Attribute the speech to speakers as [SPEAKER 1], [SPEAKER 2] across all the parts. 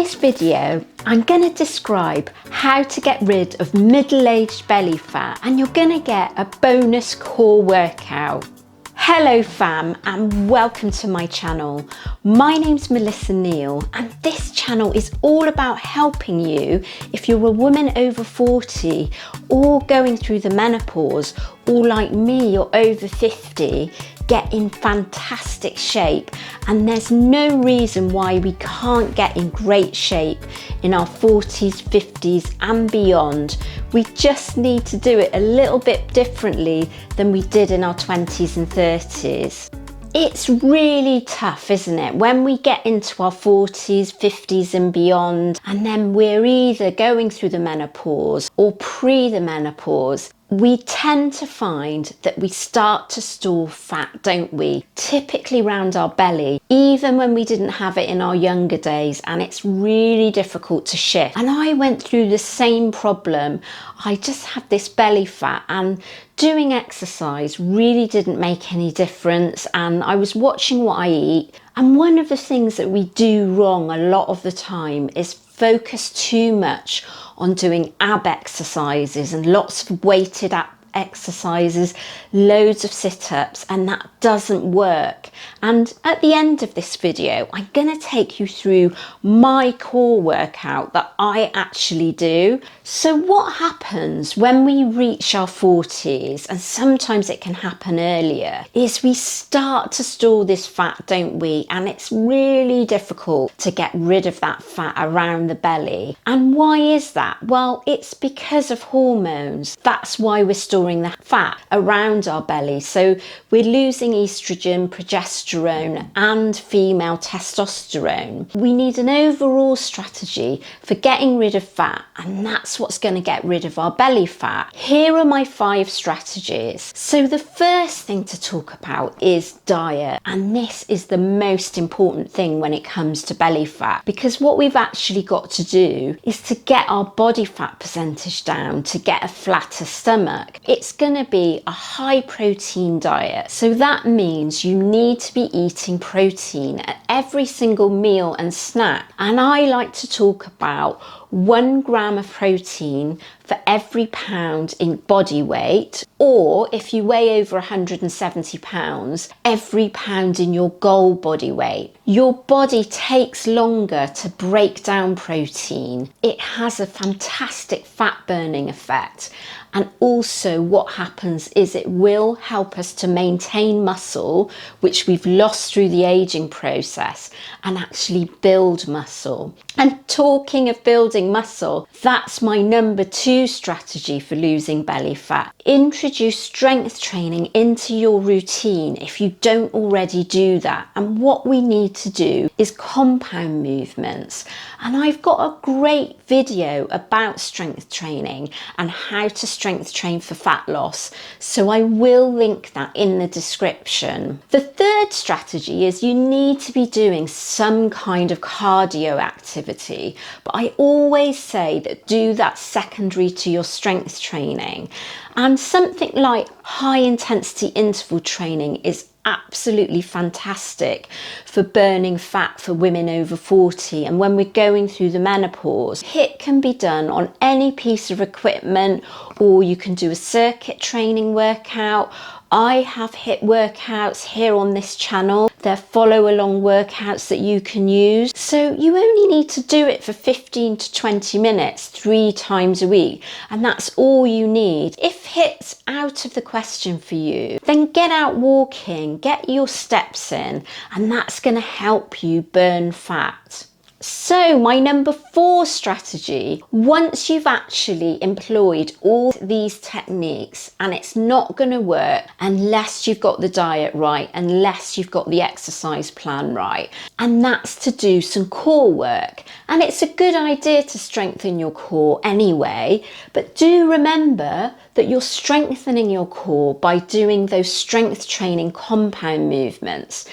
[SPEAKER 1] this video, I'm going to describe how to get rid of middle-aged belly fat, and you're going to get a bonus core workout. Hello fam, and welcome to my channel. My name's Melissa Neal, and this channel is all about helping you if you're a woman over 40 or going through the menopause, or like me, you're over 50, get in fantastic shape. And there's no reason why we can't get in great shape in our 40s, 50s and beyond. We just need to do it a little bit differently than we did in our 20s and 30s. It's really tough, isn't it, when we get into our 40s, 50s and beyond, and then we're either going through the menopause or pre the menopause. We tend to find that we start to store fat, don't we? Typically around our belly, even when we didn't have it in our younger days, and it's really difficult to shift. And I went through the same problem. I just had this belly fat, and doing exercise really didn't make any difference, and I was watching what I eat. And one of the things that we do wrong a lot of the time is focus too much on doing ab exercises and lots of weighted ab exercises, loads of sit-ups, and that doesn't work. And at the end of this video, I'm going to take you through my core workout that I actually do. So what happens when we reach our 40s, and sometimes it can happen earlier, is we start to store this fat, don't we? And it's really difficult to get rid of that fat around the belly. And why is that? Well, it's because of hormones. That's why we're storing the fat around our belly. So we're losing estrogen, progesterone and female testosterone. We need an overall strategy for getting rid of fat, and that's what's going to get rid of our belly fat. Here are my 5 strategies. So the first thing to talk about is diet, and this is the most important thing when it comes to belly fat, because what we've actually got to do is to get our body fat percentage down to get a flatter stomach. It's going to be a high protein diet. So that means you need to be eating protein at every single meal and snack. And I like to talk about 1 gram of protein for every pound in body weight, or if you weigh over 170 pounds, every pound in your goal body weight. Your body takes longer to break down protein. It has a fantastic fat burning effect. And also what happens is it will help us to maintain muscle, which we've lost through the aging process, and actually build muscle. And talking of building muscle, that's my number 2 strategy for losing belly fat. Introduce strength training into your routine if you don't already do that. And what we need to do is compound movements. And I've got a great video about strength training and how to strength train for fat loss, so I will link that in the description. The third strategy is you need to be doing some kind of cardio activity, but I always say that do that secondary to your strength training. And something like high intensity interval training is absolutely fantastic for burning fat for women over 40, and when we're going through the menopause. HIIT can be done on any piece of equipment, or you can do a circuit training workout. I have HIIT workouts here on this channel. They're follow along workouts that you can use. So you only need to do it for 15 to 20 minutes 3 times a week, and that's all you need. If HIIT's out of the question for you, then get out walking, get your steps in, and that's going to help you burn fat. So my number 4 strategy, once you've actually employed all these techniques, and it's not going to work unless you've got the diet right, unless you've got the exercise plan right, and that's to do some core work. And it's a good idea to strengthen your core anyway, but do remember that you're strengthening your core by doing those strength training compound movements.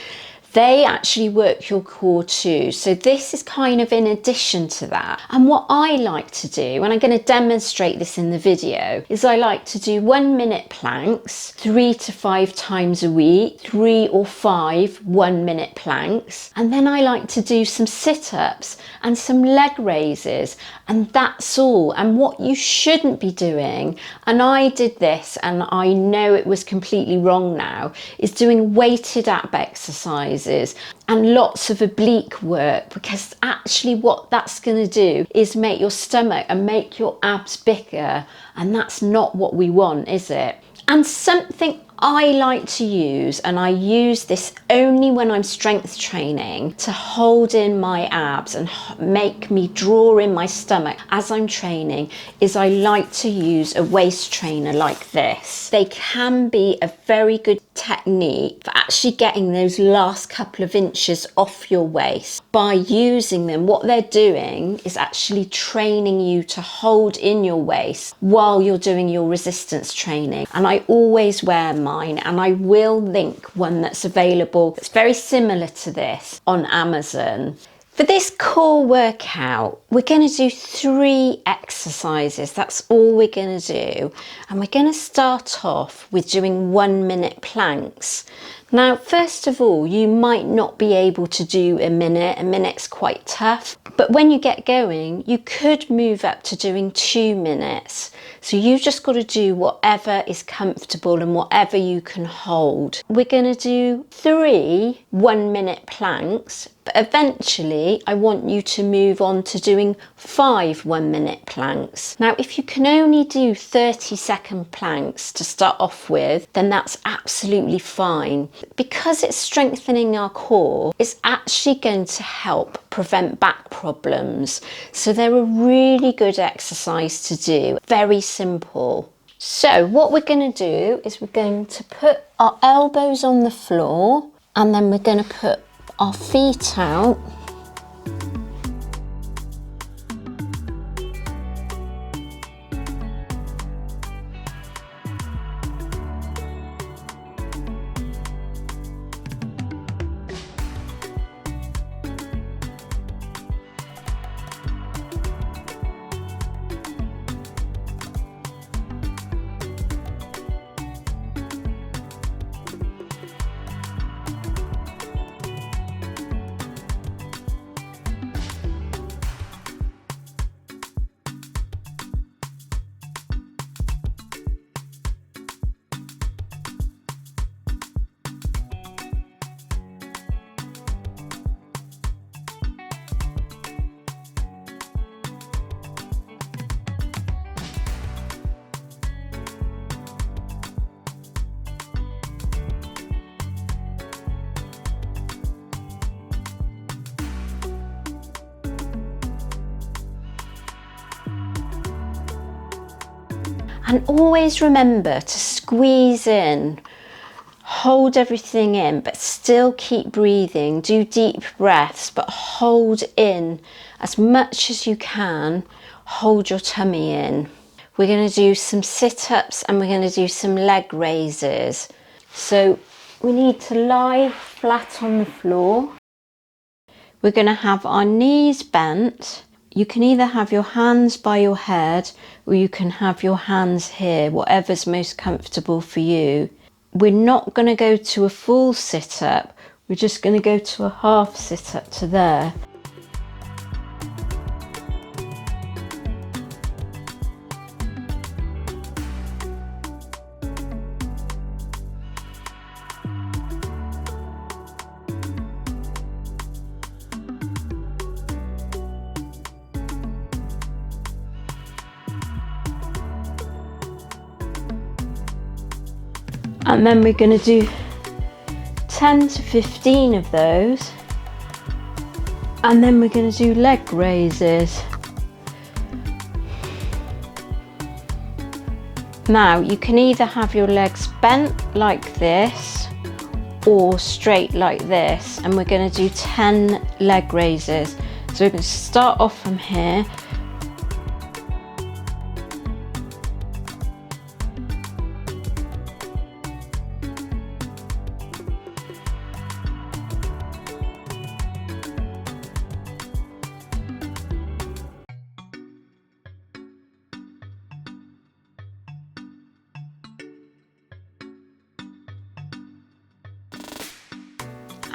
[SPEAKER 1] they actually work your core too. So this is kind of in addition to that. And what I like to do, and I'm going to demonstrate this in the video, is I like to do 1 minute planks 3 to 5 times a week, 3 or 5 1 minute planks. And then I like to do some sit-ups and some leg raises, and that's all. And what you shouldn't be doing, and I did this and I know it was completely wrong now, is doing weighted ab exercises and lots of oblique work, because actually what that's going to do is make your stomach and make your abs bigger, and that's not what we want, is it? And something I like to use, and I use this only when I'm strength training to hold in my abs and make me draw in my stomach as I'm training, is I like to use a waist trainer like this. They can be a very good technique for actually getting those last couple of inches off your waist. By using them, what they're doing is actually training you to hold in your waist while you're doing your resistance training. And I always wear mine, and I will link one that's available that's very similar to this on Amazon. For this core workout, we're going to do 3 exercises. That's all we're going to do. And we're going to start off with doing 1 minute planks. Now, first of all, you might not be able to do a minute. A minute's quite tough. But when you get going, you could move up to doing 2 minutes. So you've just got to do whatever is comfortable and whatever you can hold. We're going to do 3 1 minute planks, but eventually I want you to move on to doing 5 1 minute planks. Now, if you can only do 30-second planks to start off with, then that's absolutely fine. Because it's strengthening our core, it's actually going to help prevent back problems. So they're a really good exercise to do, very simple. So what we're going to do is we're going to put our elbows on the floor, and then we're going to put our feet out. And always remember to squeeze in, hold everything in, but still keep breathing. Do deep breaths, but hold in as much as you can. Hold your tummy in. We're going to do some sit-ups and we're going to do some leg raises. So we need to lie flat on the floor. We're going to have our knees bent. You can either have your hands by your head or you can have your hands here, whatever's most comfortable for you. We're not going to go to a full sit-up, we're just going to go to a half sit-up to there. And then we're going to do 10 to 15 of those. And then we're going to do leg raises. Now you can either have your legs bent like this or straight like this. And we're going to do 10 leg raises. So we're going to start off from here.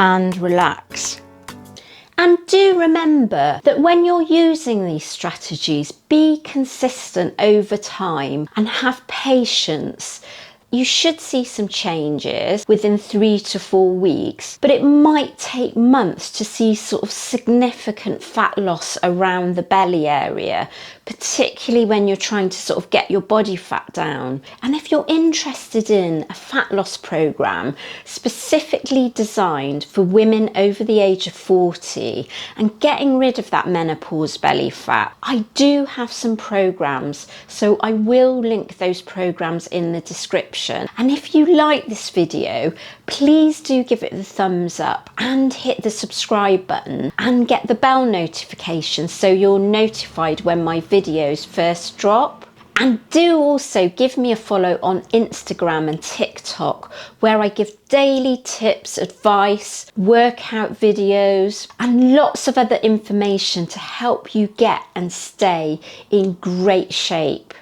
[SPEAKER 1] and relax. And do remember that when you're using these strategies, be consistent over time and have patience. You should see some changes within 3 to 4 weeks, but it might take months to see sort of significant fat loss around the belly area, particularly when you're trying to sort of get your body fat down. And if you're interested in a fat loss program specifically designed for women over the age of 40 and getting rid of that menopause belly fat, I do have some programs, so I will link those programs in the description. And if you like this video, please do give it the thumbs up and hit the subscribe button and get the bell notification so you're notified when my videos first drop. And do also give me a follow on Instagram and TikTok, where I give daily tips, advice, workout videos, and lots of other information to help you get and stay in great shape.